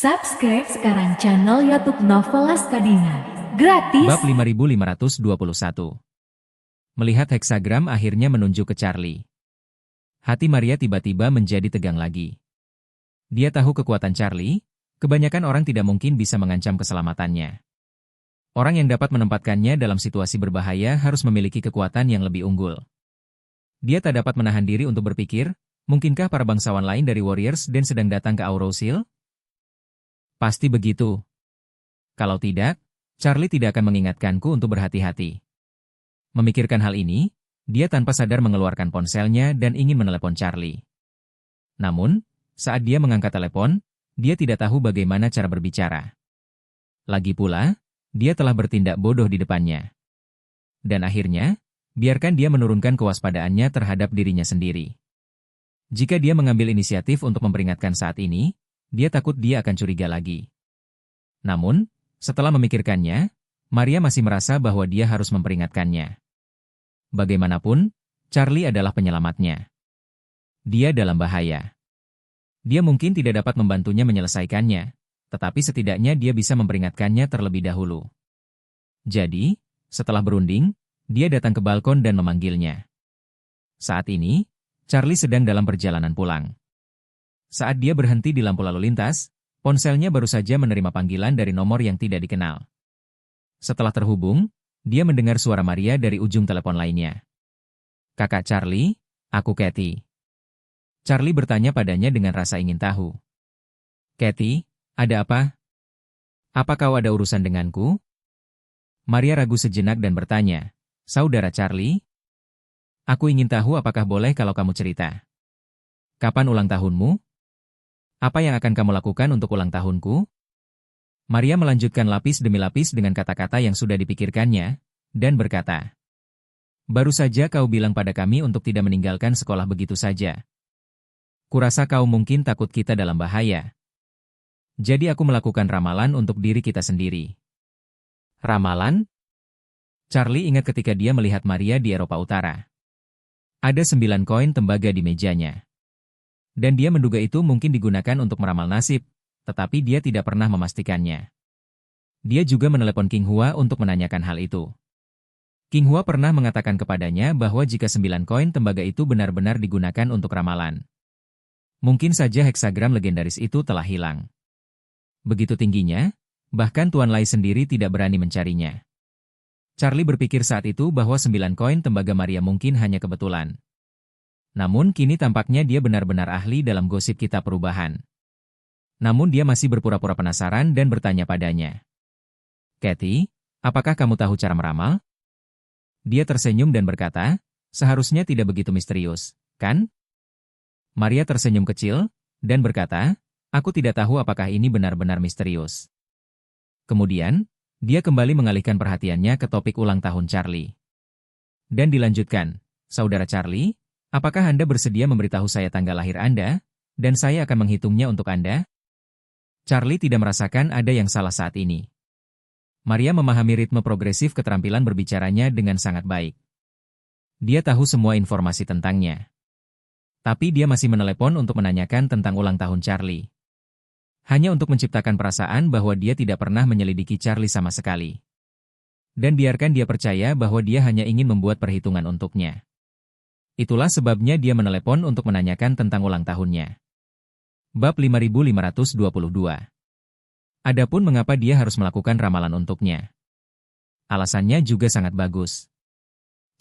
Subscribe sekarang channel YouTube Novelas Kadina. Gratis. Bab 5521. Melihat heksagram akhirnya menunjuk ke Charlie. Hati Maria tiba-tiba menjadi tegang lagi. Dia tahu kekuatan Charlie, kebanyakan orang tidak mungkin bisa mengancam keselamatannya. Orang yang dapat menempatkannya dalam situasi berbahaya harus memiliki kekuatan yang lebih unggul. Dia tak dapat menahan diri untuk berpikir, mungkinkah para bangsawan lain dari Warriors Den sedang datang ke Aurosil? Pasti begitu. Kalau tidak, Charlie tidak akan mengingatkanku untuk berhati-hati. Memikirkan hal ini, dia tanpa sadar mengeluarkan ponselnya dan ingin menelepon Charlie. Namun, saat dia mengangkat telepon, dia tidak tahu bagaimana cara berbicara. Lagi pula, dia telah bertindak bodoh di depannya. Dan akhirnya, biarkan dia menurunkan kewaspadaannya terhadap dirinya sendiri. Jika dia mengambil inisiatif untuk memperingatkan saat ini, dia takut dia akan curiga lagi. Namun, setelah memikirkannya, Maria masih merasa bahwa dia harus memperingatkannya. Bagaimanapun, Charlie adalah penyelamatnya. Dia dalam bahaya. Dia mungkin tidak dapat membantunya menyelesaikannya, tetapi setidaknya dia bisa memperingatkannya terlebih dahulu. Jadi, setelah berunding, dia datang ke balkon dan memanggilnya. Saat ini, Charlie sedang dalam perjalanan pulang. Saat dia berhenti di lampu lalu lintas, ponselnya baru saja menerima panggilan dari nomor yang tidak dikenal. Setelah terhubung, dia mendengar suara Maria dari ujung telepon lainnya. "Kakak Charlie, aku Kathy." Charlie bertanya padanya dengan rasa ingin tahu. "Kathy, ada apa? Apa kau ada urusan denganku?" Maria ragu sejenak dan bertanya, "Saudara Charlie? Aku ingin tahu apakah boleh kalau kamu cerita. Kapan ulang tahunmu? Apa yang akan kamu lakukan untuk ulang tahunku?" Maria melanjutkan lapis demi lapis dengan kata-kata yang sudah dipikirkannya, dan berkata, "Baru saja kau bilang pada kami untuk tidak meninggalkan sekolah begitu saja. Kurasa kau mungkin takut kita dalam bahaya. Jadi aku melakukan ramalan untuk diri kita sendiri." "Ramalan?" Charlie ingat ketika dia melihat Maria di Eropa Utara. Ada 9 koin tembaga di mejanya. Dan dia menduga itu mungkin digunakan untuk meramal nasib, tetapi dia tidak pernah memastikannya. Dia juga menelepon King Hua untuk menanyakan hal itu. King Hua pernah mengatakan kepadanya bahwa jika 9 koin tembaga itu benar-benar digunakan untuk ramalan, mungkin saja heksagram legendaris itu telah hilang. Begitu tingginya, bahkan Tuan Lai sendiri tidak berani mencarinya. Charlie berpikir saat itu bahwa 9 koin tembaga Maria mungkin hanya kebetulan. Namun kini tampaknya dia benar-benar ahli dalam gosip kitab perubahan. Namun dia masih berpura-pura penasaran dan bertanya padanya. "Kathy, apakah kamu tahu cara meramal?" Dia tersenyum dan berkata, "Seharusnya tidak begitu misterius, kan?" Maria tersenyum kecil, dan berkata, "Aku tidak tahu apakah ini benar-benar misterius." Kemudian, dia kembali mengalihkan perhatiannya ke topik ulang tahun Charlie. Dan dilanjutkan, "Saudara Charlie, apakah Anda bersedia memberitahu saya tanggal lahir Anda, dan saya akan menghitungnya untuk Anda?" Charlie tidak merasakan ada yang salah saat ini. Maria memahami ritme progresif keterampilan berbicaranya dengan sangat baik. Dia tahu semua informasi tentangnya. Tapi dia masih menelepon untuk menanyakan tentang ulang tahun Charlie. Hanya untuk menciptakan perasaan bahwa dia tidak pernah menyelidiki Charlie sama sekali. Dan biarkan dia percaya bahwa dia hanya ingin membuat perhitungan untuknya. Itulah sebabnya dia menelepon untuk menanyakan tentang ulang tahunnya. Bab 5522. Adapun mengapa dia harus melakukan ramalan untuknya. Alasannya juga sangat bagus.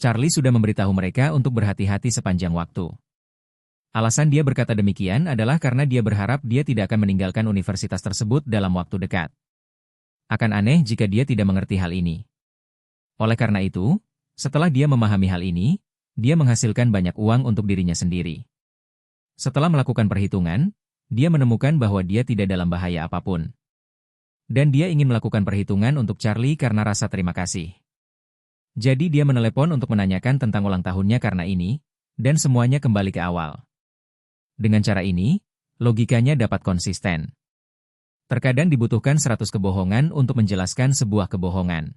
Charlie sudah memberitahu mereka untuk berhati-hati sepanjang waktu. Alasan dia berkata demikian adalah karena dia berharap dia tidak akan meninggalkan universitas tersebut dalam waktu dekat. Akan aneh jika dia tidak mengerti hal ini. Oleh karena itu, setelah dia memahami hal ini, dia menghasilkan banyak uang untuk dirinya sendiri. Setelah melakukan perhitungan, dia menemukan bahwa dia tidak dalam bahaya apapun. Dan dia ingin melakukan perhitungan untuk Charlie karena rasa terima kasih. Jadi dia menelepon untuk menanyakan tentang ulang tahunnya karena ini, dan semuanya kembali ke awal. Dengan cara ini, logikanya dapat konsisten. Terkadang dibutuhkan 100 kebohongan untuk menjelaskan sebuah kebohongan.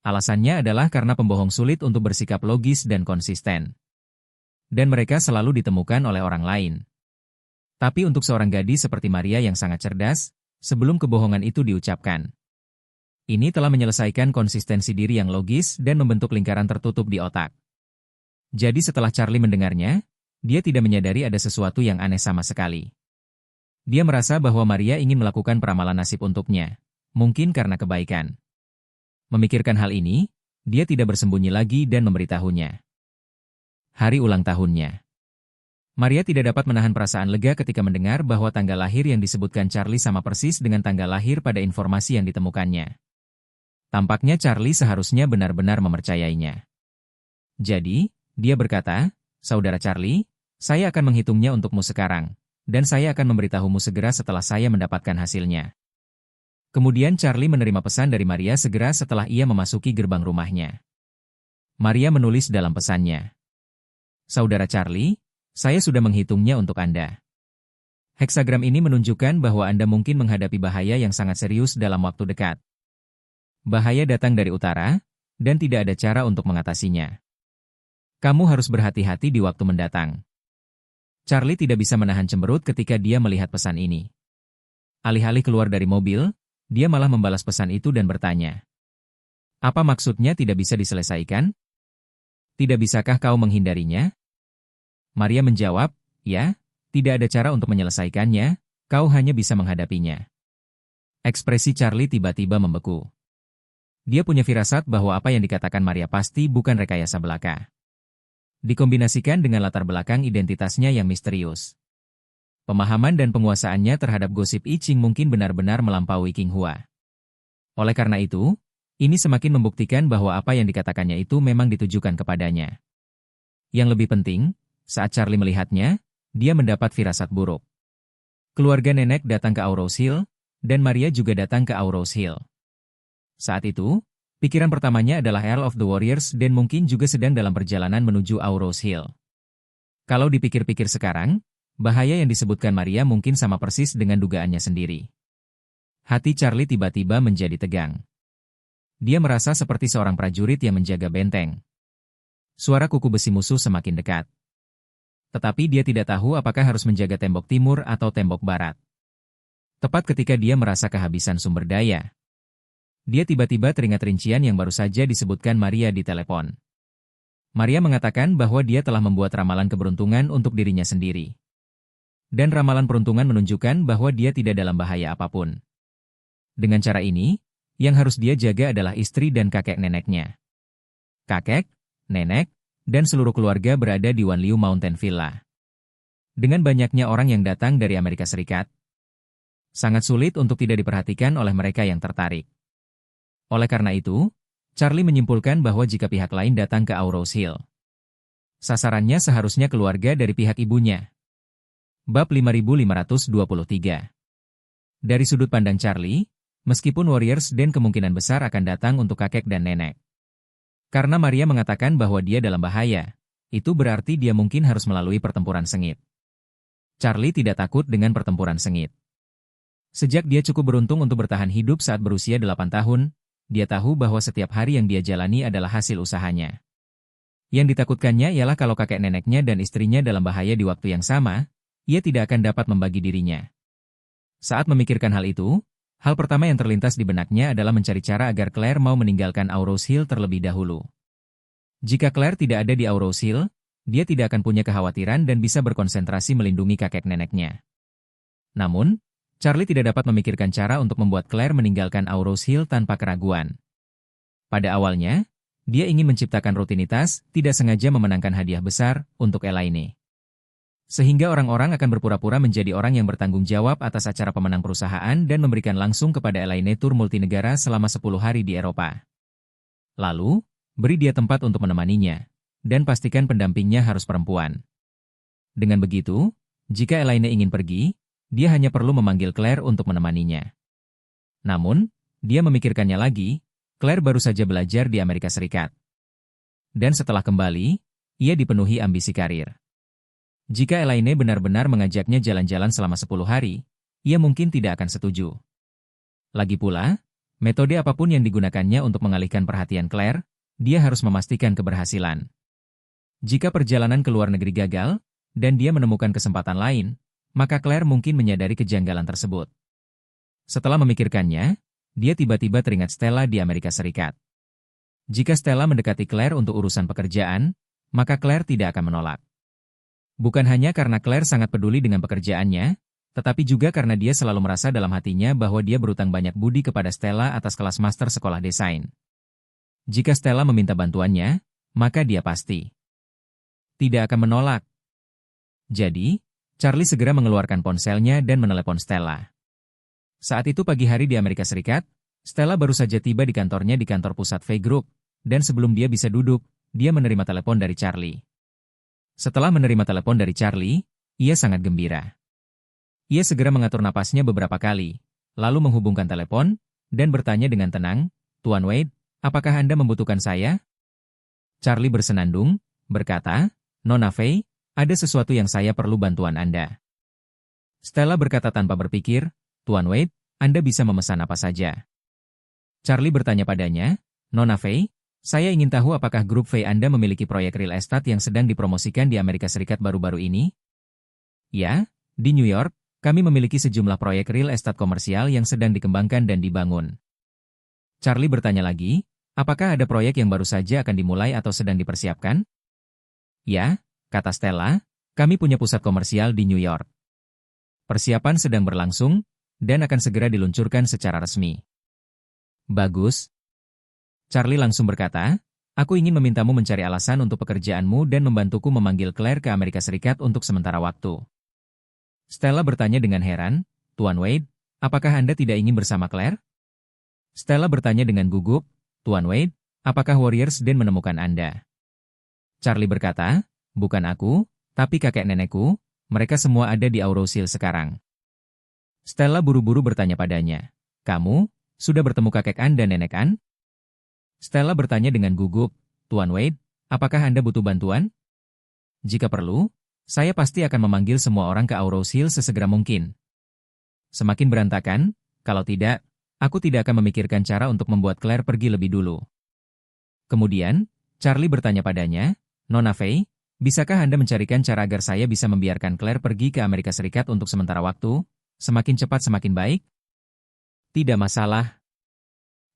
Alasannya adalah karena pembohong sulit untuk bersikap logis dan konsisten. Dan mereka selalu ditemukan oleh orang lain. Tapi untuk seorang gadis seperti Maria yang sangat cerdas, sebelum kebohongan itu diucapkan. Ini telah menyelesaikan konsistensi diri yang logis dan membentuk lingkaran tertutup di otak. Jadi setelah Charlie mendengarnya, dia tidak menyadari ada sesuatu yang aneh sama sekali. Dia merasa bahwa Maria ingin melakukan peramalan nasib untuknya, mungkin karena kebaikan. Memikirkan hal ini, dia tidak bersembunyi lagi dan memberitahunya. Hari ulang tahunnya. Maria tidak dapat menahan perasaan lega ketika mendengar bahwa tanggal lahir yang disebutkan Charlie sama persis dengan tanggal lahir pada informasi yang ditemukannya. Tampaknya Charlie seharusnya benar-benar mempercayainya. Jadi, dia berkata, "Saudara Charlie, saya akan menghitungnya untukmu sekarang, dan saya akan memberitahumu segera setelah saya mendapatkan hasilnya." Kemudian Charlie menerima pesan dari Maria segera setelah ia memasuki gerbang rumahnya. Maria menulis dalam pesannya, "Saudara Charlie, saya sudah menghitungnya untuk Anda. Heksagram ini menunjukkan bahwa Anda mungkin menghadapi bahaya yang sangat serius dalam waktu dekat. Bahaya datang dari utara, dan tidak ada cara untuk mengatasinya. Kamu harus berhati-hati di waktu mendatang." Charlie tidak bisa menahan cemberut ketika dia melihat pesan ini. Alih-alih keluar dari mobil, dia malah membalas pesan itu dan bertanya, "Apa maksudnya tidak bisa diselesaikan? Tidak bisakah kau menghindarinya?" Maria menjawab, "Ya, tidak ada cara untuk menyelesaikannya, kau hanya bisa menghadapinya." Ekspresi Charlie tiba-tiba membeku. Dia punya firasat bahwa apa yang dikatakan Maria pasti bukan rekayasa belaka. Dikombinasikan dengan latar belakang identitasnya yang misterius. Pemahaman dan penguasaannya terhadap gosip I Ching mungkin benar-benar melampaui King Hua. Oleh karena itu, ini semakin membuktikan bahwa apa yang dikatakannya itu memang ditujukan kepadanya. Yang lebih penting, saat Charlie melihatnya, dia mendapat firasat buruk. Keluarga nenek datang ke Aurous Hill, dan Maria juga datang ke Aurous Hill. Saat itu, pikiran pertamanya adalah Earl of the Warriors dan mungkin juga sedang dalam perjalanan menuju Aurous Hill. Kalau dipikir-pikir sekarang, bahaya yang disebutkan Maria mungkin sama persis dengan dugaannya sendiri. Hati Charlie tiba-tiba menjadi tegang. Dia merasa seperti seorang prajurit yang menjaga benteng. Suara kuku besi musuh semakin dekat. Tetapi dia tidak tahu apakah harus menjaga tembok timur atau tembok barat. Tepat ketika dia merasa kehabisan sumber daya, dia tiba-tiba teringat rincian yang baru saja disebutkan Maria di telepon. Maria mengatakan bahwa dia telah membuat ramalan keberuntungan untuk dirinya sendiri. Dan ramalan peruntungan menunjukkan bahwa dia tidak dalam bahaya apapun. Dengan cara ini, yang harus dia jaga adalah istri dan kakek neneknya. Kakek, nenek, dan seluruh keluarga berada di Wanliu Mountain Villa. Dengan banyaknya orang yang datang dari Amerika Serikat, sangat sulit untuk tidak diperhatikan oleh mereka yang tertarik. Oleh karena itu, Charlie menyimpulkan bahwa jika pihak lain datang ke Aurous Hill, sasarannya seharusnya keluarga dari pihak ibunya. Bab 5523. Dari sudut pandang Charlie, meskipun Warriors dan kemungkinan besar akan datang untuk kakek dan nenek. Karena Maria mengatakan bahwa dia dalam bahaya, itu berarti dia mungkin harus melalui pertempuran sengit. Charlie tidak takut dengan pertempuran sengit. Sejak dia cukup beruntung untuk bertahan hidup saat berusia 8 tahun, dia tahu bahwa setiap hari yang dia jalani adalah hasil usahanya. Yang ditakutkannya ialah kalau kakek neneknya dan istrinya dalam bahaya di waktu yang sama, ia tidak akan dapat membagi dirinya. Saat memikirkan hal itu, hal pertama yang terlintas di benaknya adalah mencari cara agar Claire mau meninggalkan Aurous Hill terlebih dahulu. Jika Claire tidak ada di Aurous Hill, dia tidak akan punya kekhawatiran dan bisa berkonsentrasi melindungi kakek neneknya. Namun, Charlie tidak dapat memikirkan cara untuk membuat Claire meninggalkan Aurous Hill tanpa keraguan. Pada awalnya, dia ingin menciptakan rutinitas, tidak sengaja memenangkan hadiah besar untuk Elaine. Sehingga orang-orang akan berpura-pura menjadi orang yang bertanggung jawab atas acara pemenang perusahaan dan memberikan langsung kepada Elaine tur multinegara selama 10 hari di Eropa. Lalu, beri dia tempat untuk menemaninya, dan pastikan pendampingnya harus perempuan. Dengan begitu, jika Elaine ingin pergi, dia hanya perlu memanggil Claire untuk menemaninya. Namun, dia memikirkannya lagi, Claire baru saja belajar di Amerika Serikat. Dan setelah kembali, ia dipenuhi ambisi karir. Jika Elaine benar-benar mengajaknya jalan-jalan selama 10 hari, ia mungkin tidak akan setuju. Lagi pula, metode apapun yang digunakannya untuk mengalihkan perhatian Claire, dia harus memastikan keberhasilan. Jika perjalanan ke luar negeri gagal, dan dia menemukan kesempatan lain, maka Claire mungkin menyadari kejanggalan tersebut. Setelah memikirkannya, dia tiba-tiba teringat Stella di Amerika Serikat. Jika Stella mendekati Claire untuk urusan pekerjaan, maka Claire tidak akan menolak. Bukan hanya karena Claire sangat peduli dengan pekerjaannya, tetapi juga karena dia selalu merasa dalam hatinya bahwa dia berutang banyak budi kepada Stella atas kelas master sekolah desain. Jika Stella meminta bantuannya, maka dia pasti tidak akan menolak. Jadi, Charlie segera mengeluarkan ponselnya dan menelepon Stella. Saat itu pagi hari di Amerika Serikat, Stella baru saja tiba di kantornya di kantor pusat V Group, dan sebelum dia bisa duduk, dia menerima telepon dari Charlie. Setelah menerima telepon dari Charlie, ia sangat gembira. Ia segera mengatur napasnya beberapa kali, lalu menghubungkan telepon, dan bertanya dengan tenang, "Tuan Wade, apakah Anda membutuhkan saya?" Charlie bersenandung, berkata, "Nona Faye, ada sesuatu yang saya perlu bantuan Anda." Stella berkata tanpa berpikir, "Tuan Wade, Anda bisa memesan apa saja." Charlie bertanya padanya, "Nona Faye, saya ingin tahu apakah grup Faye Anda memiliki proyek real estate yang sedang dipromosikan di Amerika Serikat baru-baru ini?" "Ya, di New York, kami memiliki sejumlah proyek real estate komersial yang sedang dikembangkan dan dibangun." Charlie bertanya lagi, "Apakah ada proyek yang baru saja akan dimulai atau sedang dipersiapkan?" "Ya," kata Stella, "kami punya pusat komersial di New York. Persiapan sedang berlangsung, dan akan segera diluncurkan secara resmi." "Bagus." Charlie langsung berkata, "Aku ingin memintamu mencari alasan untuk pekerjaanmu dan membantuku memanggil Claire ke Amerika Serikat untuk sementara waktu." Stella bertanya dengan heran, "Tuan Wade, apakah Anda tidak ingin bersama Claire?" Stella bertanya dengan gugup, "Tuan Wade, apakah Warriors Den menemukan Anda?" Charlie berkata, "Bukan aku, tapi kakek nenekku, mereka semua ada di Aurosil sekarang." Stella buru-buru bertanya padanya, "Kamu, sudah bertemu kakek Anda nenek kan?" Stella bertanya dengan gugup, "Tuan Wade, apakah Anda butuh bantuan?" "Jika perlu, saya pasti akan memanggil semua orang ke Aurosil sesegera mungkin. Semakin berantakan, kalau tidak, aku tidak akan memikirkan cara untuk membuat Claire pergi lebih dulu." Kemudian, Charlie bertanya padanya, "Nona Faye, bisakah Anda mencarikan cara agar saya bisa membiarkan Claire pergi ke Amerika Serikat untuk sementara waktu? Semakin cepat semakin baik?" "Tidak masalah."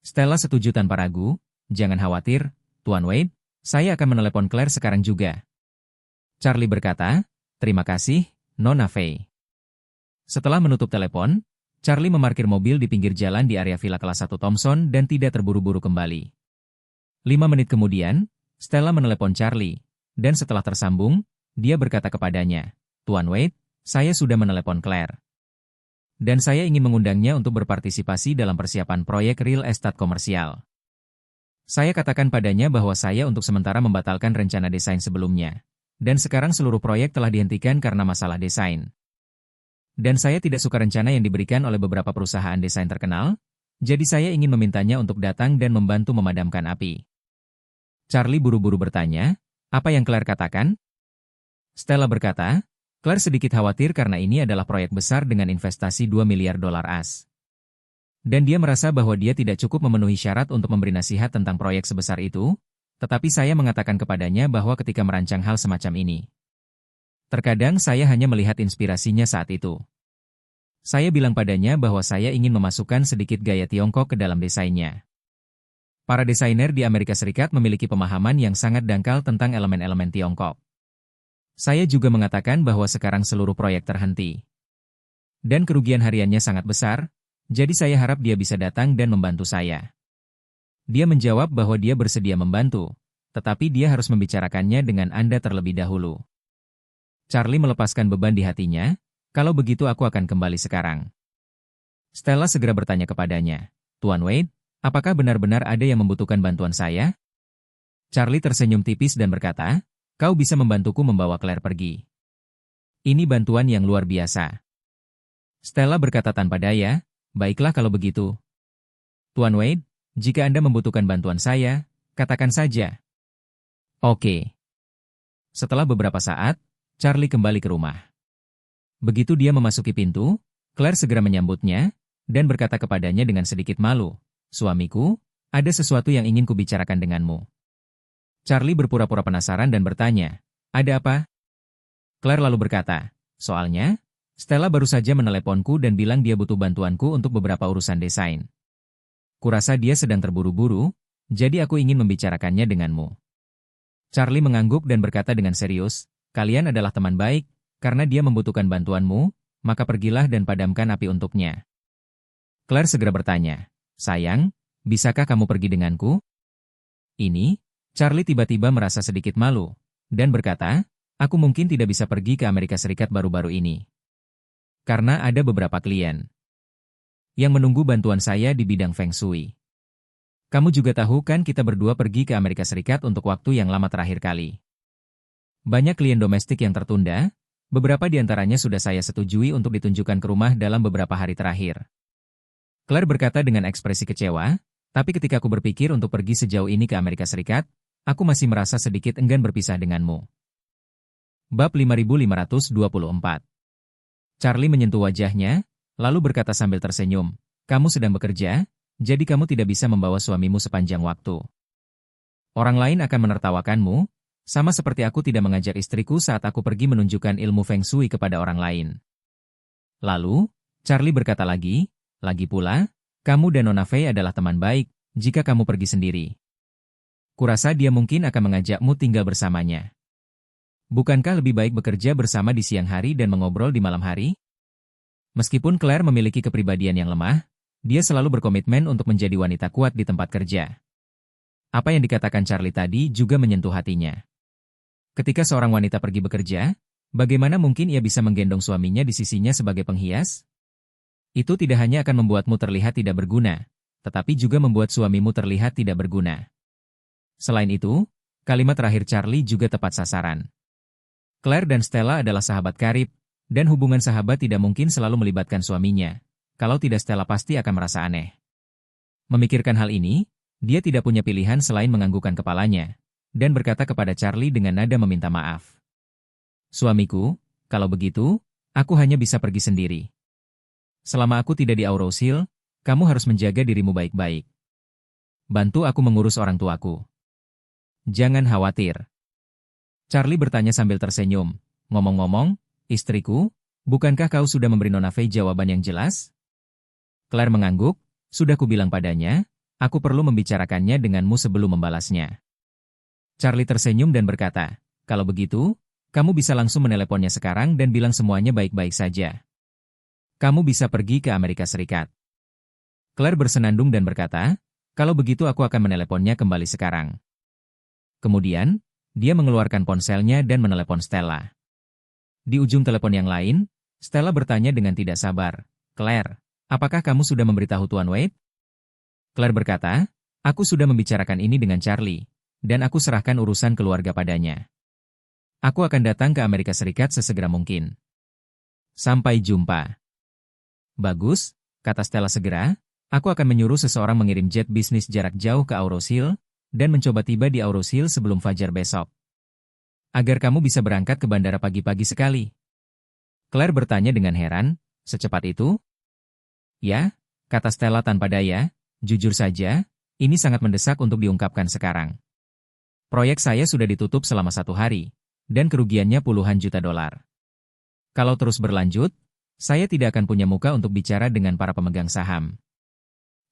Stella setuju tanpa ragu, "Jangan khawatir, Tuan Wade, saya akan menelepon Claire sekarang juga." Charlie berkata, "Terima kasih, Nona Faye." Setelah menutup telepon, Charlie memarkir mobil di pinggir jalan di area villa kelas 1 Thompson dan tidak terburu-buru kembali. 5 menit kemudian, Stella menelepon Charlie, dan setelah tersambung, dia berkata kepadanya, "Tuan Wade, saya sudah menelepon Claire. Dan saya ingin mengundangnya untuk berpartisipasi dalam persiapan proyek real estate komersial. Saya katakan padanya bahwa saya untuk sementara membatalkan rencana desain sebelumnya. Dan sekarang seluruh proyek telah dihentikan karena masalah desain. Dan saya tidak suka rencana yang diberikan oleh beberapa perusahaan desain terkenal, jadi saya ingin memintanya untuk datang dan membantu memadamkan api." Charlie buru-buru bertanya, "Apa yang Claire katakan?" Stella berkata, "Claire sedikit khawatir karena ini adalah proyek besar dengan investasi $2 miliar AS. Dan dia merasa bahwa dia tidak cukup memenuhi syarat untuk memberi nasihat tentang proyek sebesar itu, tetapi saya mengatakan kepadanya bahwa ketika merancang hal semacam ini, terkadang saya hanya melihat inspirasinya saat itu. Saya bilang padanya bahwa saya ingin memasukkan sedikit gaya Tiongkok ke dalam desainnya. Para desainer di Amerika Serikat memiliki pemahaman yang sangat dangkal tentang elemen-elemen Tiongkok. Saya juga mengatakan bahwa sekarang seluruh proyek terhenti. Dan kerugian hariannya sangat besar, jadi saya harap dia bisa datang dan membantu saya." Dia menjawab bahwa dia bersedia membantu, tetapi dia harus membicarakannya dengan Anda terlebih dahulu. Charlie melepaskan beban di hatinya, "Kalau begitu aku akan kembali sekarang." Stella segera bertanya kepadanya, "Tuan Wade, apakah benar-benar ada yang membutuhkan bantuan saya?" Charlie tersenyum tipis dan berkata, "Kau bisa membantuku membawa Claire pergi. Ini bantuan yang luar biasa." Stella berkata tanpa daya, "Baiklah kalau begitu. Tuan Wade, jika Anda membutuhkan bantuan saya, katakan saja." "Oke." Setelah beberapa saat, Charlie kembali ke rumah. Begitu dia memasuki pintu, Claire segera menyambutnya, dan berkata kepadanya dengan sedikit malu, "Suamiku, ada sesuatu yang ingin kubicarakan denganmu." Charlie berpura-pura penasaran dan bertanya, "Ada apa?" Claire lalu berkata, "Soalnya, Stella baru saja meneleponku dan bilang dia butuh bantuanku untuk beberapa urusan desain. Kurasa dia sedang terburu-buru, jadi aku ingin membicarakannya denganmu. Charlie mengangguk dan berkata dengan serius, kalian adalah teman baik, karena dia membutuhkan bantuanmu, maka pergilah dan padamkan api untuknya. Claire segera bertanya, sayang, bisakah kamu pergi denganku? Ini, Charlie tiba-tiba merasa sedikit malu, dan berkata, aku mungkin tidak bisa pergi ke Amerika Serikat baru-baru ini. Karena ada beberapa klien yang menunggu bantuan saya di bidang Feng Shui. Kamu juga tahu kan kita berdua pergi ke Amerika Serikat untuk waktu yang lama terakhir kali. Banyak klien domestik yang tertunda, beberapa di antaranya sudah saya setujui untuk ditunjukkan ke rumah dalam beberapa hari terakhir. Claire berkata dengan ekspresi kecewa, tapi ketika aku berpikir untuk pergi sejauh ini ke Amerika Serikat, aku masih merasa sedikit enggan berpisah denganmu. Bab 5524. Charlie menyentuh wajahnya, lalu berkata sambil tersenyum, kamu sedang bekerja, jadi kamu tidak bisa membawa suamimu sepanjang waktu. Orang lain akan menertawakanmu, sama seperti aku tidak mengajak istriku saat aku pergi menunjukkan ilmu Feng Shui kepada orang lain. Lalu, Charlie berkata lagi pula, kamu dan Nona Fei adalah teman baik, jika kamu pergi sendiri. Kurasa dia mungkin akan mengajakmu tinggal bersamanya. Bukankah lebih baik bekerja bersama di siang hari dan mengobrol di malam hari? Meskipun Claire memiliki kepribadian yang lemah, dia selalu berkomitmen untuk menjadi wanita kuat di tempat kerja. Apa yang dikatakan Charlie tadi juga menyentuh hatinya. Ketika seorang wanita pergi bekerja, bagaimana mungkin ia bisa menggendong suaminya di sisinya sebagai penghias? Itu tidak hanya akan membuatmu terlihat tidak berguna, tetapi juga membuat suamimu terlihat tidak berguna. Selain itu, kalimat terakhir Charlie juga tepat sasaran. Claire dan Stella adalah sahabat karib, dan hubungan sahabat tidak mungkin selalu melibatkan suaminya. Kalau tidak, Stella pasti akan merasa aneh. Memikirkan hal ini, dia tidak punya pilihan selain menganggukkan kepalanya, dan berkata kepada Charlie dengan nada meminta maaf. Suamiku, kalau begitu, aku hanya bisa pergi sendiri. Selama aku tidak di Aurous Hill, kamu harus menjaga dirimu baik-baik. Bantu aku mengurus orang tuaku. Jangan khawatir. Charlie bertanya sambil tersenyum. Ngomong-ngomong, istriku, bukankah kau sudah memberi Nona Fei jawaban yang jelas? Claire mengangguk, sudah kubilang padanya, aku perlu membicarakannya denganmu sebelum membalasnya. Charlie tersenyum dan berkata, kalau begitu, kamu bisa langsung meneleponnya sekarang dan bilang semuanya baik-baik saja. Kamu bisa pergi ke Amerika Serikat. Claire bersenandung dan berkata, kalau begitu aku akan meneleponnya kembali sekarang. Kemudian, dia mengeluarkan ponselnya dan menelepon Stella. Di ujung telepon yang lain, Stella bertanya dengan tidak sabar, Claire, apakah kamu sudah memberitahu Tuan Wade? Claire berkata, aku sudah membicarakan ini dengan Charlie, dan aku serahkan urusan keluarga padanya. Aku akan datang ke Amerika Serikat sesegera mungkin. Sampai jumpa. Bagus, kata Stella segera, aku akan menyuruh seseorang mengirim jet bisnis jarak jauh ke Aurous Hill, dan mencoba tiba di Aurous Hill sebelum fajar besok. Agar kamu bisa berangkat ke bandara pagi-pagi sekali. Claire bertanya dengan heran, secepat itu? Ya, kata Stella tanpa daya, jujur saja, ini sangat mendesak untuk diungkapkan sekarang. Proyek saya sudah ditutup selama 1 hari, dan kerugiannya puluhan juta dolar. Kalau terus berlanjut, saya tidak akan punya muka untuk bicara dengan para pemegang saham.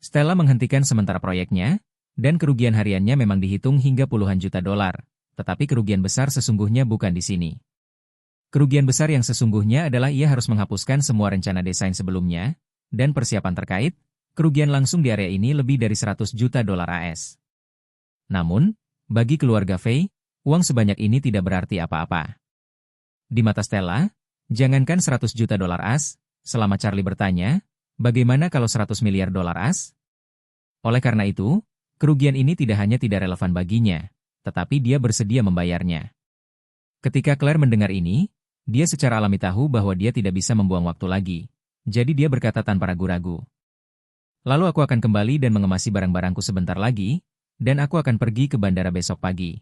Stella menghentikan sementara proyeknya, dan kerugian hariannya memang dihitung hingga puluhan juta dolar, tetapi kerugian besar sesungguhnya bukan di sini. Kerugian besar yang sesungguhnya adalah ia harus menghapuskan semua rencana desain sebelumnya, dan persiapan terkait, kerugian langsung di area ini lebih dari 100 juta dolar AS. Namun, bagi keluarga Fei, uang sebanyak ini tidak berarti apa-apa. Di mata Stella, jangankan 100 juta dolar AS, selama Charlie bertanya, bagaimana kalau 100 miliar dolar AS? Oleh karena itu, kerugian ini tidak hanya tidak relevan baginya, tetapi dia bersedia membayarnya. Ketika Claire mendengar ini, dia secara alami tahu bahwa dia tidak bisa membuang waktu lagi, jadi dia berkata tanpa ragu-ragu. Lalu aku akan kembali dan mengemasi barang-barangku sebentar lagi, dan aku akan pergi ke bandara besok pagi.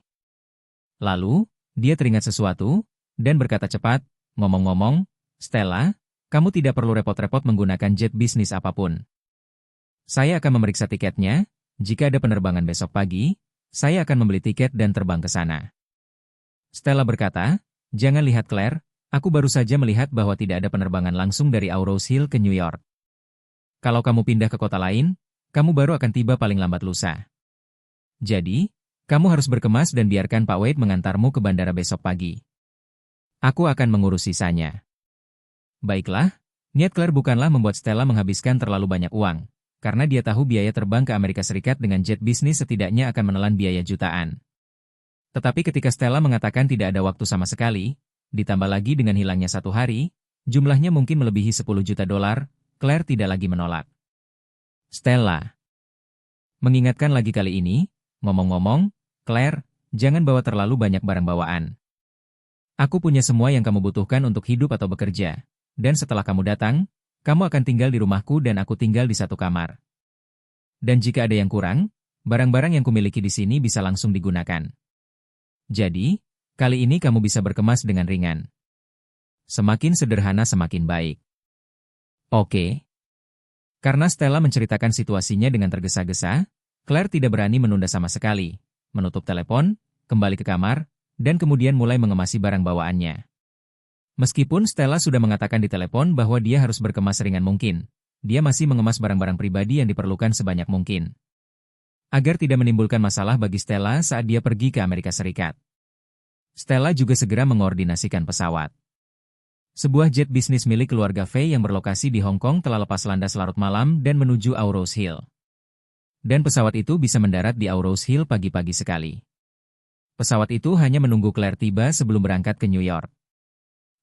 Lalu, dia teringat sesuatu, dan berkata cepat, ngomong-ngomong, Stella, kamu tidak perlu repot-repot menggunakan jet bisnis apapun. Saya akan memeriksa tiketnya, jika ada penerbangan besok pagi, saya akan membeli tiket dan terbang ke sana. Stella berkata, jangan lihat Claire, Aku baru saja melihat bahwa tidak ada penerbangan langsung dari Aurous Hill ke New York. Kalau kamu pindah ke kota lain, kamu baru akan tiba paling lambat lusa. Jadi, kamu harus berkemas dan biarkan Pak Wade mengantarmu ke bandara besok pagi. Aku akan mengurus sisanya. Baiklah, niat Claire bukanlah membuat Stella menghabiskan terlalu banyak uang, karena dia tahu biaya terbang ke Amerika Serikat dengan jet bisnis setidaknya akan menelan biaya jutaan. Tetapi ketika Stella mengatakan tidak ada waktu sama sekali, ditambah lagi dengan hilangnya 1 hari, jumlahnya mungkin melebihi 10 juta dolar, Claire tidak lagi menolak. Stella mengingatkan lagi kali ini, ngomong-ngomong, Claire, jangan bawa terlalu banyak barang bawaan. Aku punya semua yang kamu butuhkan untuk hidup atau bekerja, dan setelah kamu datang, kamu akan tinggal di rumahku dan aku tinggal di satu kamar. Dan jika ada yang kurang, barang-barang yang kumiliki di sini bisa langsung digunakan. Jadi, kali ini kamu bisa berkemas dengan ringan. Semakin sederhana semakin baik. Oke. Karena Stella menceritakan situasinya dengan tergesa-gesa, Claire tidak berani menunda sama sekali, menutup telepon, kembali ke kamar, dan kemudian mulai mengemasi barang bawaannya. Meskipun Stella sudah mengatakan di telepon bahwa dia harus berkemas ringan mungkin, dia masih mengemas barang-barang pribadi yang diperlukan sebanyak mungkin. Agar tidak menimbulkan masalah bagi Stella saat dia pergi ke Amerika Serikat. Stella juga segera mengordinasikan pesawat. Sebuah jet bisnis milik keluarga Fei yang berlokasi di Hong Kong telah lepas landas larut malam dan menuju Aurous Hill. Dan pesawat itu bisa mendarat di Aurous Hill pagi-pagi sekali. Pesawat itu hanya menunggu Claire tiba sebelum berangkat ke New York.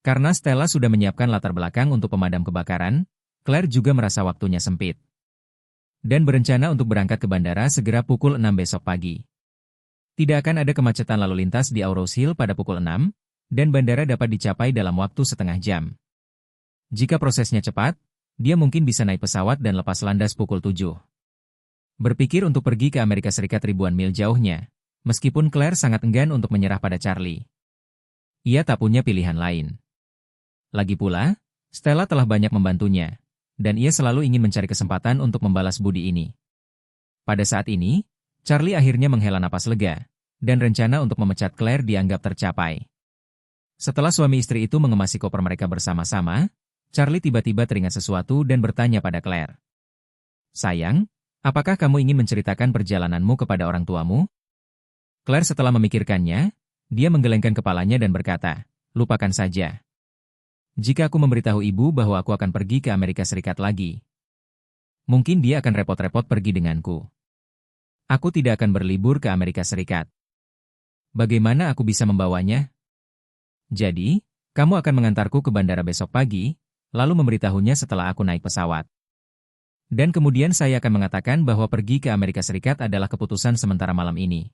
Karena Stella sudah menyiapkan latar belakang untuk pemadam kebakaran, Claire juga merasa waktunya sempit. Dan berencana untuk berangkat ke bandara segera pukul 6 besok pagi. Tidak akan ada kemacetan lalu lintas di Aurous Hill pada pukul 6, dan bandara dapat dicapai dalam waktu setengah jam. Jika prosesnya cepat, dia mungkin bisa naik pesawat dan lepas landas pukul 7. Berpikir untuk pergi ke Amerika Serikat ribuan mil jauhnya, meskipun Claire sangat enggan untuk menyerah pada Charlie. Ia tak punya pilihan lain. Lagi pula, Stella telah banyak membantunya, dan ia selalu ingin mencari kesempatan untuk membalas budi ini. Pada saat ini, Charlie akhirnya menghela napas lega, dan rencana untuk memecat Claire dianggap tercapai. Setelah suami istri itu mengemasi koper mereka bersama-sama, Charlie tiba-tiba teringat sesuatu dan bertanya pada Claire. Sayang, apakah kamu ingin menceritakan perjalananmu kepada orang tuamu? Claire setelah memikirkannya, dia menggelengkan kepalanya dan berkata, lupakan saja. Jika aku memberitahu ibu bahwa aku akan pergi ke Amerika Serikat lagi, mungkin dia akan repot-repot pergi denganku. Aku tidak akan berlibur ke Amerika Serikat. Bagaimana aku bisa membawanya? Jadi, kamu akan mengantarku ke bandara besok pagi, lalu memberitahunya setelah aku naik pesawat. Dan kemudian saya akan mengatakan bahwa pergi ke Amerika Serikat adalah keputusan sementara malam ini.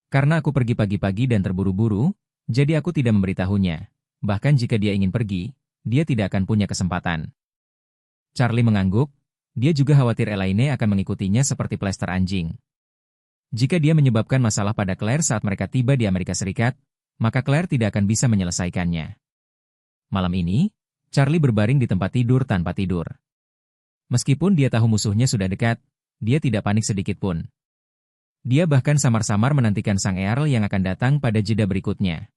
Karena aku pergi pagi-pagi dan terburu-buru, jadi aku tidak memberitahunya. Bahkan jika dia ingin pergi, dia tidak akan punya kesempatan. Charlie mengangguk, dia juga khawatir Elaine akan mengikutinya seperti plester anjing. Jika dia menyebabkan masalah pada Claire saat mereka tiba di Amerika Serikat, maka Claire tidak akan bisa menyelesaikannya. Malam ini, Charlie berbaring di tempat tidur tanpa tidur. Meskipun dia tahu musuhnya sudah dekat, dia tidak panik sedikit pun. Dia bahkan samar-samar menantikan sang Earl yang akan datang pada jeda berikutnya.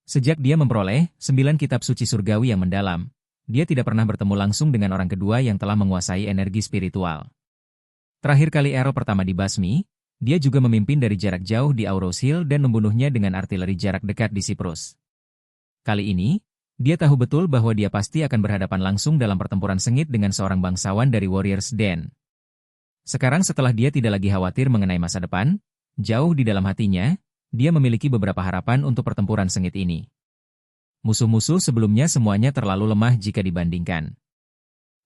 Sejak dia memperoleh 9 kitab suci surgawi yang mendalam, dia tidak pernah bertemu langsung dengan orang kedua yang telah menguasai energi spiritual. Terakhir kali Earl pertama dibasmi, dia juga memimpin dari jarak jauh di Aurous Hill dan membunuhnya dengan artileri jarak dekat di Siprus. Kali ini, dia tahu betul bahwa dia pasti akan berhadapan langsung dalam pertempuran sengit dengan seorang bangsawan dari Warriors Den. Sekarang setelah dia tidak lagi khawatir mengenai masa depan, jauh di dalam hatinya, dia memiliki beberapa harapan untuk pertempuran sengit ini. Musuh-musuh sebelumnya semuanya terlalu lemah jika dibandingkan.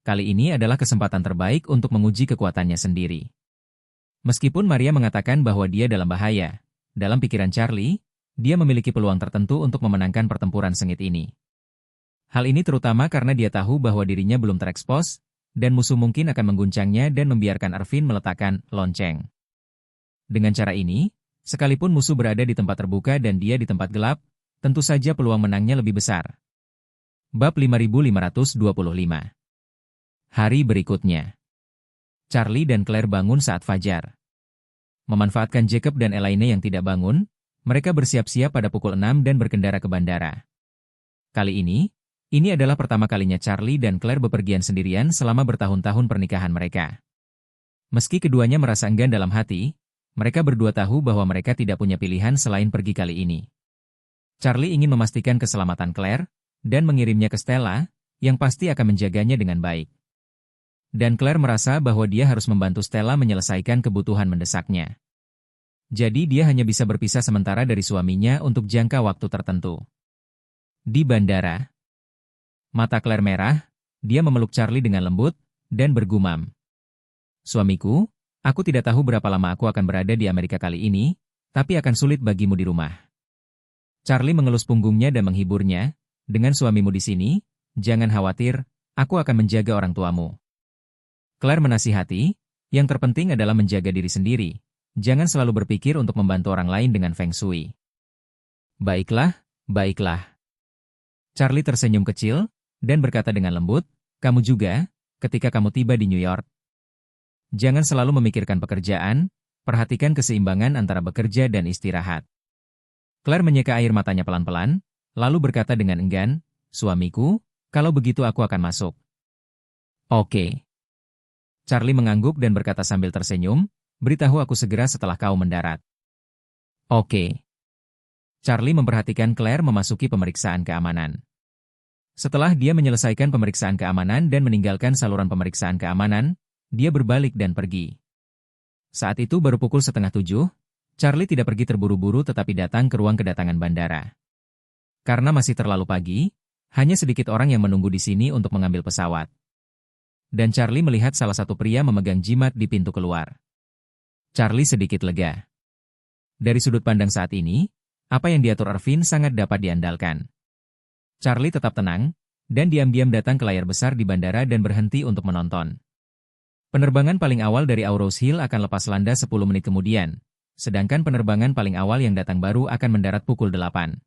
Kali ini adalah kesempatan terbaik untuk menguji kekuatannya sendiri. Meskipun Maria mengatakan bahwa dia dalam bahaya, dalam pikiran Charlie, dia memiliki peluang tertentu untuk memenangkan pertempuran sengit ini. Hal ini terutama karena dia tahu bahwa dirinya belum terekspos, dan musuh mungkin akan mengguncangnya dan membiarkan Arvin meletakkan lonceng. Dengan cara ini, sekalipun musuh berada di tempat terbuka dan dia di tempat gelap, tentu saja peluang menangnya lebih besar. Bab 5525. Hari berikutnya. Charlie dan Claire bangun saat fajar. Memanfaatkan Jacob dan Elaine yang tidak bangun, mereka bersiap-siap pada pukul 6 dan berkendara ke bandara. Kali ini adalah pertama kalinya Charlie dan Claire bepergian sendirian selama bertahun-tahun pernikahan mereka. Meski keduanya merasa enggan dalam hati, mereka berdua tahu bahwa mereka tidak punya pilihan selain pergi kali ini. Charlie ingin memastikan keselamatan Claire dan mengirimnya ke Stella, yang pasti akan menjaganya dengan baik. Dan Claire merasa bahwa dia harus membantu Stella menyelesaikan kebutuhan mendesaknya. Jadi dia hanya bisa berpisah sementara dari suaminya untuk jangka waktu tertentu. Di bandara, mata Claire merah, dia memeluk Charlie dengan lembut, dan bergumam. Suamiku, aku tidak tahu berapa lama aku akan berada di Amerika kali ini, tapi akan sulit bagimu di rumah. Charlie mengelus punggungnya dan menghiburnya, dengan suamimu di sini, jangan khawatir, aku akan menjaga orang tuamu. Claire menasihati, yang terpenting adalah menjaga diri sendiri, jangan selalu berpikir untuk membantu orang lain dengan Feng Shui. Baiklah, baiklah. Charlie tersenyum kecil, dan berkata dengan lembut, kamu juga, ketika kamu tiba di New York. Jangan selalu memikirkan pekerjaan, perhatikan keseimbangan antara bekerja dan istirahat. Claire menyeka air matanya pelan-pelan, lalu berkata dengan enggan, suamiku, kalau begitu aku akan masuk. Oke. Charlie mengangguk dan berkata sambil tersenyum, beritahu aku segera setelah kau mendarat. Oke. Charlie memperhatikan Claire memasuki pemeriksaan keamanan. Setelah dia menyelesaikan pemeriksaan keamanan dan meninggalkan saluran pemeriksaan keamanan, dia berbalik dan pergi. Saat itu baru pukul 6:30, Charlie tidak pergi terburu-buru tetapi datang ke ruang kedatangan bandara. Karena masih terlalu pagi, hanya sedikit orang yang menunggu di sini untuk mengambil pesawat. Dan Charlie melihat salah satu pria memegang jimat di pintu keluar. Charlie sedikit lega. Dari sudut pandang saat ini, apa yang diatur Irvin sangat dapat diandalkan. Charlie tetap tenang, dan diam-diam datang ke layar besar di bandara dan berhenti untuk menonton. Penerbangan paling awal dari Aurous Hill akan lepas landas 10 menit kemudian, sedangkan penerbangan paling awal yang datang baru akan mendarat pukul 8.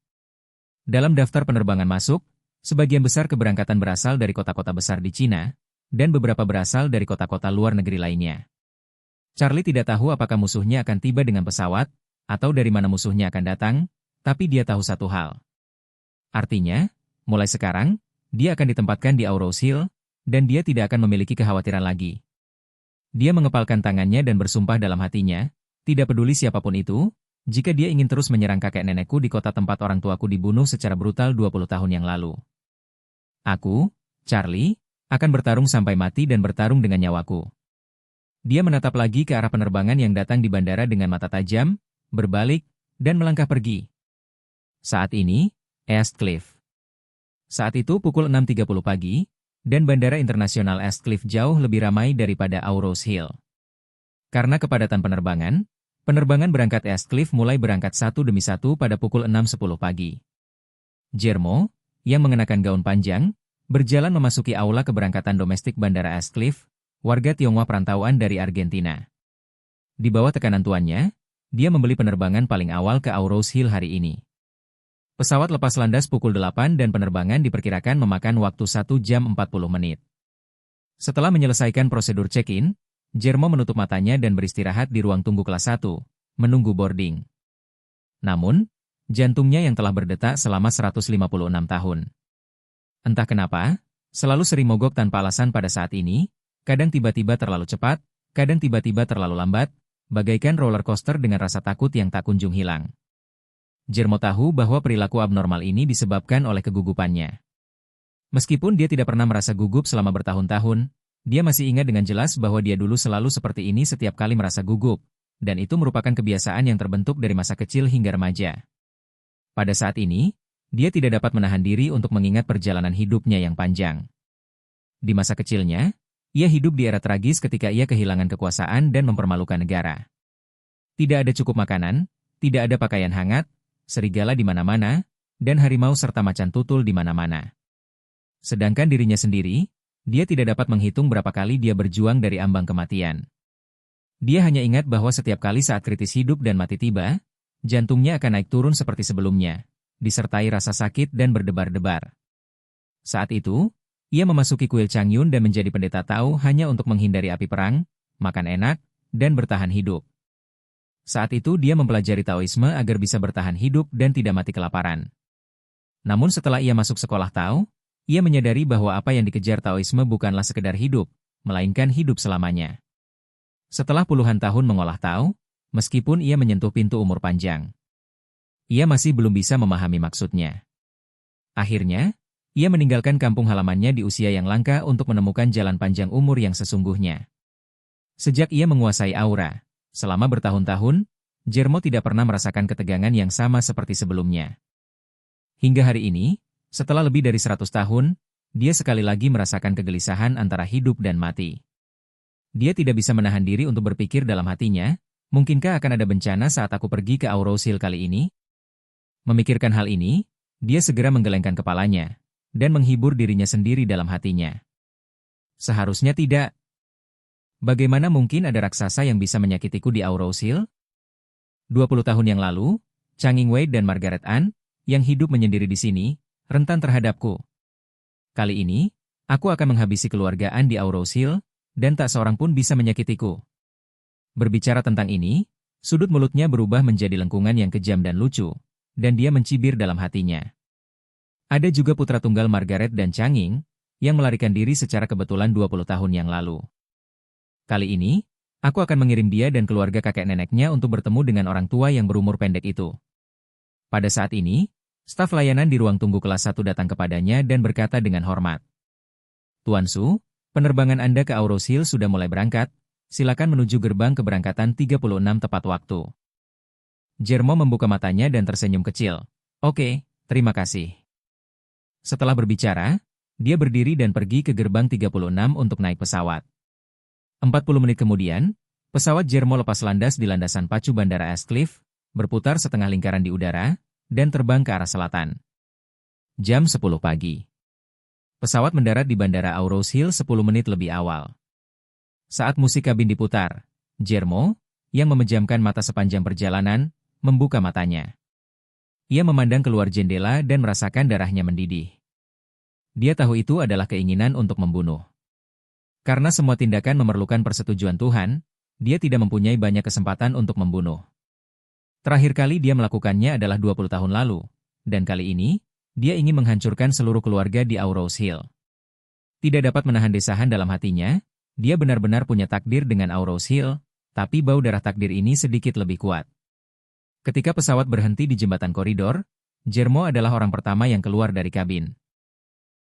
Dalam daftar penerbangan masuk, sebagian besar keberangkatan berasal dari kota-kota besar di Cina, dan beberapa berasal dari kota-kota luar negeri lainnya. Charlie tidak tahu apakah musuhnya akan tiba dengan pesawat, atau dari mana musuhnya akan datang, tapi dia tahu satu hal. Artinya, mulai sekarang, dia akan ditempatkan di Aurous Hill, dan dia tidak akan memiliki kekhawatiran lagi. Dia mengepalkan tangannya dan bersumpah dalam hatinya, tidak peduli siapapun itu, jika dia ingin terus menyerang kakek nenekku di kota tempat orang tuaku dibunuh secara brutal 20 tahun yang lalu. Aku, Charlie, akan bertarung sampai mati dan bertarung dengan nyawaku. Dia menatap lagi ke arah penerbangan yang datang di bandara dengan mata tajam, berbalik, dan melangkah pergi. Saat ini, East Cliff. Saat itu pukul 6:30 pagi, dan Bandara Internasional East Cliff jauh lebih ramai daripada Aurous Hill. Karena kepadatan penerbangan berangkat East Cliff mulai berangkat satu demi satu pada pukul 6:10 pagi. Jermo, yang mengenakan gaun panjang, berjalan memasuki aula keberangkatan domestik Bandara East Cliff, warga Tionghoa perantauan dari Argentina. Di bawah tekanan tuannya, dia membeli penerbangan paling awal ke Aurous Hill hari ini. Pesawat lepas landas pukul 8 dan penerbangan diperkirakan memakan waktu 1 jam 40 menit. Setelah menyelesaikan prosedur check-in, Jermo menutup matanya dan beristirahat di ruang tunggu kelas 1, menunggu boarding. Namun, jantungnya yang telah berdetak selama 156 tahun. Entah kenapa, selalu sering mogok tanpa alasan pada saat ini, kadang tiba-tiba terlalu cepat, kadang tiba-tiba terlalu lambat, bagaikan roller coaster dengan rasa takut yang tak kunjung hilang. Jermo tahu bahwa perilaku abnormal ini disebabkan oleh kegugupannya. Meskipun dia tidak pernah merasa gugup selama bertahun-tahun, dia masih ingat dengan jelas bahwa dia dulu selalu seperti ini setiap kali merasa gugup, dan itu merupakan kebiasaan yang terbentuk dari masa kecil hingga remaja. Pada saat ini, dia tidak dapat menahan diri untuk mengingat perjalanan hidupnya yang panjang. Di masa kecilnya, ia hidup di era tragis ketika ia kehilangan kekuasaan dan mempermalukan negara. Tidak ada cukup makanan, tidak ada pakaian hangat, serigala di mana-mana, dan harimau serta macan tutul di mana-mana. Sedangkan dirinya sendiri, dia tidak dapat menghitung berapa kali dia berjuang dari ambang kematian. Dia hanya ingat bahwa setiap kali saat kritis hidup dan mati tiba, jantungnya akan naik turun seperti sebelumnya, disertai rasa sakit dan berdebar-debar. Saat itu, ia memasuki kuil Changyun dan menjadi pendeta Tao hanya untuk menghindari api perang, makan enak, dan bertahan hidup. Saat itu dia mempelajari Taoisme agar bisa bertahan hidup dan tidak mati kelaparan. Namun setelah ia masuk sekolah Tao, ia menyadari bahwa apa yang dikejar Taoisme bukanlah sekedar hidup, melainkan hidup selamanya. Setelah puluhan tahun mengolah Tao, meskipun ia menyentuh pintu umur panjang, ia masih belum bisa memahami maksudnya. Akhirnya, ia meninggalkan kampung halamannya di usia yang langka untuk menemukan jalan panjang umur yang sesungguhnya. Sejak ia menguasai aura, selama bertahun-tahun, Jermo tidak pernah merasakan ketegangan yang sama seperti sebelumnya. Hingga hari ini, setelah lebih dari 100 tahun, dia sekali lagi merasakan kegelisahan antara hidup dan mati. Dia tidak bisa menahan diri untuk berpikir dalam hatinya, mungkinkah akan ada bencana saat aku pergi ke Aurous Hill kali ini? Memikirkan hal ini, dia segera menggelengkan kepalanya, dan menghibur dirinya sendiri dalam hatinya. Seharusnya tidak. Bagaimana mungkin ada raksasa yang bisa menyakitiku di Aurous Hill? 20 tahun yang lalu, Chang Yingwei dan Margaret An, yang hidup menyendiri di sini, rentan terhadapku. Kali ini, aku akan menghabisi keluarga An di Aurous Hill, dan tak seorang pun bisa menyakitiku. Berbicara tentang ini, sudut mulutnya berubah menjadi lengkungan yang kejam dan lucu, dan dia mencibir dalam hatinya. Ada juga putra tunggal Margaret dan Chang Ying, yang melarikan diri secara kebetulan 20 tahun yang lalu. Kali ini, aku akan mengirim dia dan keluarga kakek neneknya untuk bertemu dengan orang tua yang berumur pendek itu. Pada saat ini, staf layanan di ruang tunggu kelas 1 datang kepadanya dan berkata dengan hormat, "Tuan Su, penerbangan Anda ke Aurous Hill sudah mulai berangkat, silakan menuju gerbang keberangkatan 36 tepat waktu." Jermo membuka matanya dan tersenyum kecil. "Oke, terima kasih." Setelah berbicara, dia berdiri dan pergi ke gerbang 36 untuk naik pesawat. 40 menit kemudian, pesawat Jermo lepas landas di landasan pacu Bandara Ascliffe, berputar setengah lingkaran di udara, dan terbang ke arah selatan. Jam 10 pagi. Pesawat mendarat di Bandara Aurous Hill 10 menit lebih awal. Saat musik kabin diputar, Jermo, yang memejamkan mata sepanjang perjalanan, membuka matanya. Ia memandang keluar jendela dan merasakan darahnya mendidih. Dia tahu itu adalah keinginan untuk membunuh. Karena semua tindakan memerlukan persetujuan Tuhan, dia tidak mempunyai banyak kesempatan untuk membunuh. Terakhir kali dia melakukannya adalah 20 tahun lalu, dan kali ini, dia ingin menghancurkan seluruh keluarga di Aurous Hill. Tidak dapat menahan desahan dalam hatinya, dia benar-benar punya takdir dengan Aurous Hill, tapi bau darah takdir ini sedikit lebih kuat. Ketika pesawat berhenti di jembatan koridor, Jermo adalah orang pertama yang keluar dari kabin.